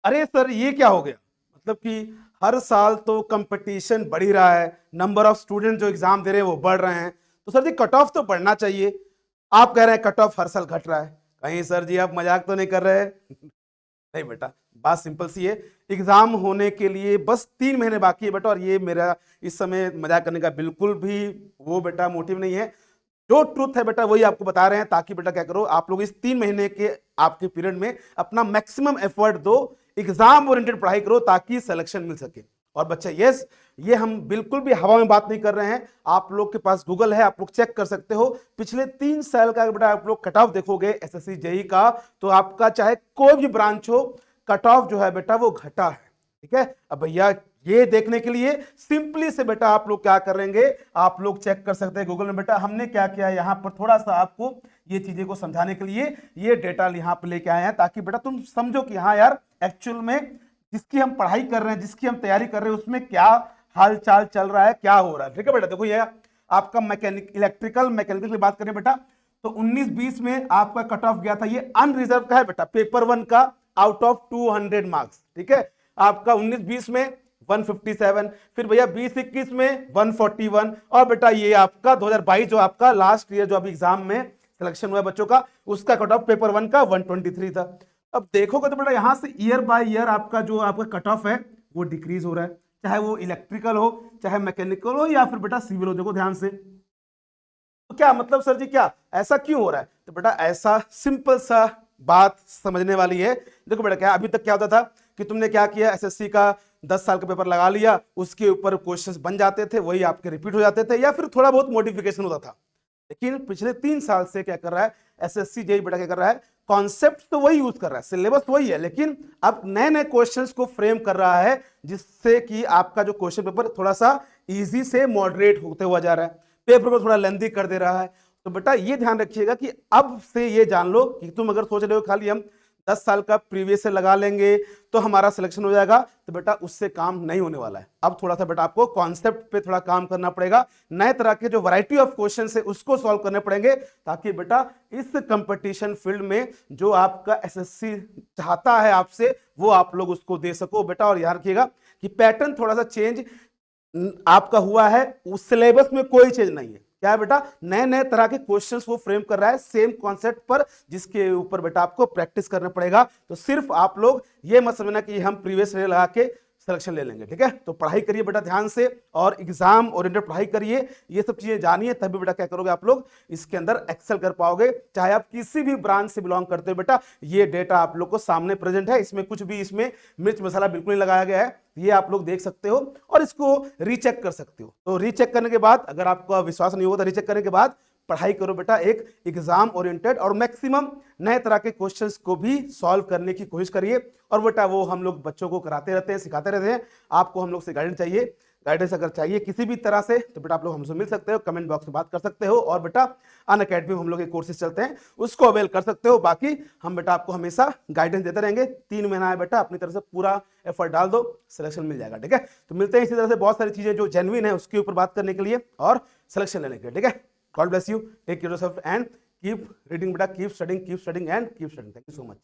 अरे सर ये क्या हो गया, मतलब कि हर साल तो कंपटीशन बढ़ ही रहा है, नंबर ऑफ स्टूडेंट जो एग्जाम दे रहे हैं वो बढ़ रहे हैं, तो सर जी कट ऑफ तो बढ़ना चाहिए। आप कह रहे हैं कट ऑफ हर साल घट रहा है, कहीं सर जी आप मजाक तो नहीं कर रहे हैं? नहीं बेटा, बात सिंपल सी है। एग्जाम होने के लिए बस 3 महीने बाकी है बेटा, और ये मेरा इस समय मजाक करने का बिल्कुल भी वो बेटा मोटिव नहीं है। जो ट्रूथ है बेटा वही आपको बता रहे हैं, ताकि बेटा क्या करो आप लोग इस 3 महीने के आपके पीरियड में अपना मैक्सिमम एफर्ट दो, एग्जाम ओरिएंटेड पढ़ाई करो ताकि सिलेक्शन मिल सके। और बच्चा यस, ये हम बिल्कुल भी हवा में बात नहीं कर रहे हैं, आप लोग के पास गूगल है, आप लोग चेक कर सकते हो। पिछले 3 साल का बेटा आप लोग कट ऑफ देखोगे एसएससी जेई का, तो आपका चाहे कोई भी ब्रांच हो, कट ऑफ जो है बेटा वो घटा है। ठीक है, अब भैया ये देखने के लिए सिंपली से बेटा आप लोग क्या करेंगे, आप लोग चेक कर सकते हैं गूगल में बेटा हमने क्या किया है, यहां पर थोड़ा सा आपको ये चीजें को समझाने के लिए ये डेटा यहां पर लेके आए हैं, ताकि बेटा तुम समझो कि हाँ यार एक्चुअल में जिसकी हम पढ़ाई कर रहे हैं, जिसकी हम तैयारी कर रहे हैं, उसमें क्या हाल चाल चल रहा है, क्या हो रहा है। ठीक है बेटा, देखो ये आपका मैकेनिक इलेक्ट्रिकल मैकेनिकल की बात करें बेटा, तो 19-20 में आपका कट ऑफ गया था, ये अनरिजर्व का है बेटा, पेपर 1 का आउट ऑफ 200 मार्क्स। ठीक है, आपका 19-20 में 157, फिर भैया 20-21 में 141, और बेटा ये आपका 2022 जो आपका लास्ट ईयर जो अभी एग्जाम में सिलेक्शन हुआ बच्चों का, उसका कट ऑफ पेपर 1 का 123 था। अब देखोगे तो बेटा यहां से ईयर बाय ईयर आपका जो आपका कट ऑफ है वो डिक्रीज हो रहा है, चाहे वो इलेक्ट्रिकल हो, चाहे मैकेनिकल हो, या फिर बेटा सिविल हो। देखो ध्यान से, तो क्या मतलब सर जी क्या ऐसा क्यों हो रहा है, तो बेटा ऐसा सिंपल सा बात समझने वाली है। देखो बेटा क्या अभी तक क्या होता था कि तुमने क्या किया, एसएससी का 10 साल का पेपर लगा लिया, उसके ऊपर क्वेश्चंस बन जाते थे, वही आपके रिपीट हो जाते थे, या फिर थोड़ा बहुत मॉडिफिकेशन होता था। लेकिन पिछले 3 साल से क्या कर रहा है एसएससी जेई बेटा, क्या कर रहा है, कॉन्सेप्ट तो वही यूज कर रहा है, सिलेबस वही है, लेकिन अब नए नए क्वेश्चंस को फ्रेम कर रहा है, जिससे कि आपका जो क्वेश्चन पेपर थोड़ा सा इजी से मॉडरेट होते हुआ जा रहा है, पेपर को थोड़ा लेंथी कर दे रहा है। तो बेटा ये ध्यान रखिएगा कि अब से ये जान लो कि तुम अगर सोच रहे हो खाली हम 10 साल का प्रीवियस से लगा लेंगे तो हमारा सिलेक्शन हो जाएगा, तो बेटा उससे काम नहीं होने वाला है। अब थोड़ा सा बेटा आपको कॉन्सेप्ट पे थोड़ा काम करना पड़ेगा, नए तरह के जो वैरायटी ऑफ क्वेश्चन है उसको सॉल्व करने पड़ेंगे, ताकि बेटा इस कंपटीशन फील्ड में जो आपका एसएससी चाहता है आपसे वो आप लोग उसको दे सको बेटा। और याद रखिएगा कि पैटर्न थोड़ा सा चेंज आपका हुआ है, उस सिलेबस में कोई चेंज नहीं है। क्या है बेटा, नए नए तरह के क्वेश्चंस वो फ्रेम कर रहा है सेम कॉन्सेप्ट पर, जिसके ऊपर बेटा आपको प्रैक्टिस करना पड़ेगा। तो सिर्फ आप लोग ये मत समझना कि हम प्रीवियस ईयर लगा के सिलेक्शन ले लेंगे। ठीक है, तो पढ़ाई करिए बेटा ध्यान से, और एग्जाम ओरिएंटेड पढ़ाई करिए, ये सब चीजें जानिए, तभी बेटा क्या करोगे आप लोग इसके अंदर एक्सेल कर पाओगे, चाहे आप किसी भी ब्रांच से बिलोंग करते हो। बेटा ये डेटा आप लोग को सामने प्रेजेंट है, इसमें कुछ भी इसमें मिर्च मसाला बिल्कुल नहीं लगाया गया है, ये आप लोग देख सकते हो और इसको रीचेक कर सकते हो। तो रीचेक करने के बाद अगर आपका विश्वास नहीं होगा तो रीचेक करने के बाद पढ़ाई करो बेटा एक एग्जाम ओरिएंटेड, और मैक्सिमम नए तरह के क्वेश्चंस को भी सॉल्व करने की कोशिश करिए। और बेटा वो हम लोग बच्चों को कराते रहते हैं, सिखाते रहते हैं, आपको हम लोग से गाइडेंस चाहिए, गाइडेंस अगर चाहिए किसी भी तरह से तो बेटा आप लोग हमसे मिल सकते हो, कमेंट बॉक्स में बात कर सकते हो, और बेटा अनअकैडमी में हम लोग के कोर्सेज चलते हैं उसको अवेल कर सकते हो। बाकी हम बेटा आपको हमेशा गाइडेंस देते रहेंगे, 3 महीना है बेटा, अपनी तरफ से पूरा एफर्ट डाल दो, सिलेक्शन मिल जाएगा। ठीक है, तो मिलते हैं इसी तरह से बहुत सारी चीजें जो जेन्युइन है उसके ऊपर बात करने के लिए और सिलेक्शन लेने के लिए। ठीक है, God bless you, take care of yourself and keep reading बेटा, keep studying and keep studying. Thank you so much.